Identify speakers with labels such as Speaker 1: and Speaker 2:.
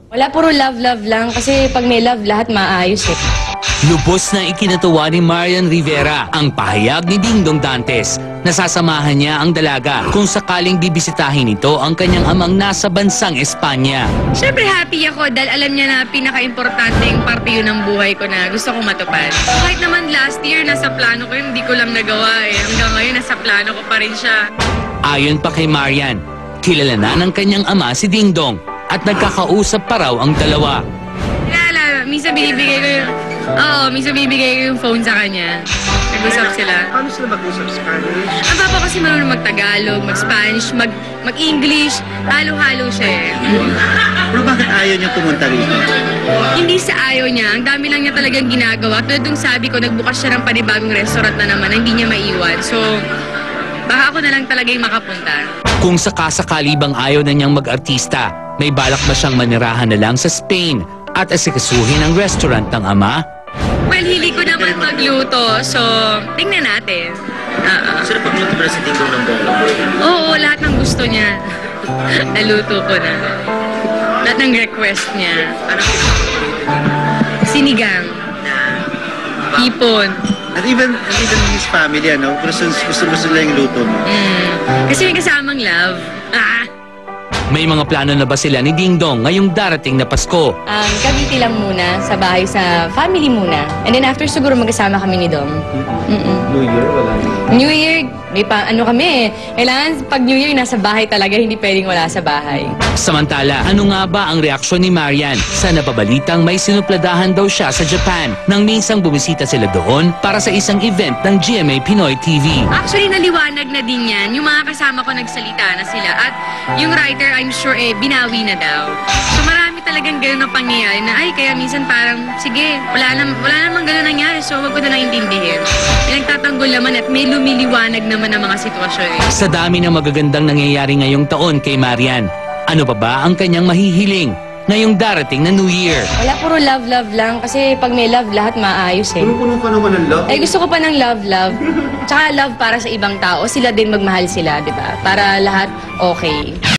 Speaker 1: Wala, puro love lang. Kasi pag may love, lahat maayos eh.
Speaker 2: Lubos na ikinatuwa ni Marian Rivera ang pahayag ni Dingdong Dantes. Nasasamahan niya ang dalaga kung sakaling bibisitahin ito ang kanyang amang nasa bansang Espanya.
Speaker 1: Siyempre happy ako dahil alam niya na pinaka-importanteng parte yun ng buhay ko na gusto kong matupad. Kahit naman last year, nasa plano ko yun, hindi ko lang nagawa eh. Hanggang ngayon, nasa plano ko pa rin siya.
Speaker 2: Ayon pa kay Marian, kilala na ng kanyang ama si Dingdong at nagkakausap pa raw ang dalawa.
Speaker 1: Kilala, minsan binibigay ko yung... Oo, minsan bibigay ko yung phone sa kanya. Nag-usap sila.
Speaker 3: Paano sila mag-usap? Spanish?
Speaker 1: Ang papa kasi marunong mag-Tagalog, mag-Spanish, mag-English. Halo-halo siya eh.
Speaker 3: Pero bakit ayaw niya pumunta rito?
Speaker 1: Hindi sa ayaw niya. Ang dami lang niya talagang ginagawa. Tulad nung sabi ko, nagbukas siya ng panibagong restaurant na naman na hindi niya maiwan. So, baka ako na lang talaga yung makapunta.
Speaker 2: Kung sakasakali bang ayaw na niyang mag-artista, may balak ba siyang manirahan na lang sa Spain at asikasuhin ang restaurant ng ama?
Speaker 1: Well, hindi ko naman magluto. So, tingnan natin.
Speaker 3: Sino pagluto ba sa Dingdong ng bongga?
Speaker 1: Oo, lahat ng gusto niya. Naluto ko na. Lahat ng request niya.
Speaker 3: Anong pinakapaborito niya?
Speaker 1: Sinigang. Hipon.
Speaker 3: At even his family, ano? Gusto nila yung luto mo.
Speaker 1: Kasi may kasamang love.
Speaker 2: May mga plano na ba sila ni Dingdong ngayong darating na Pasko?
Speaker 1: Cavite lang muna, sa bahay, sa family muna. And then after siguro magkasama kami ni Dom.
Speaker 3: New Year, wala na.
Speaker 1: New Year, may ano kami. Kailangan pag New Year, nasa bahay talaga, hindi pwedeng wala sa bahay.
Speaker 2: Samantala, ano nga ba ang reaksyon ni Marian sa napabalitang may sinupladahan daw siya sa Japan nang minsang bumisita sila doon para sa isang event ng GMA Pinoy TV?
Speaker 1: Actually, naliwanag na din yan. Yung mga kasama ko nagsalita na sila. At yung writer, I'm sure, binawi na daw. So marami talagang gano'n na pangyayari na, ay, kaya minsan parang, sige, wala namang gano'n nangyari, so wag ko na lang intindihin. Pinagtatanggol naman at may lumiliwanag naman ang mga sitwasyon.
Speaker 2: Sa dami ng magagandang nangyayari ngayong taon kay Marian, ano pa ba ang kanyang mahihiling ngayong darating na New Year?
Speaker 1: Wala, puro love lang. Kasi pag may love, lahat maayos eh.
Speaker 3: Puno ka naman ng love.
Speaker 1: Gusto ko pa ng love. Tsaka love para sa ibang tao. Sila din magmahal sila, di ba? Para lahat okay.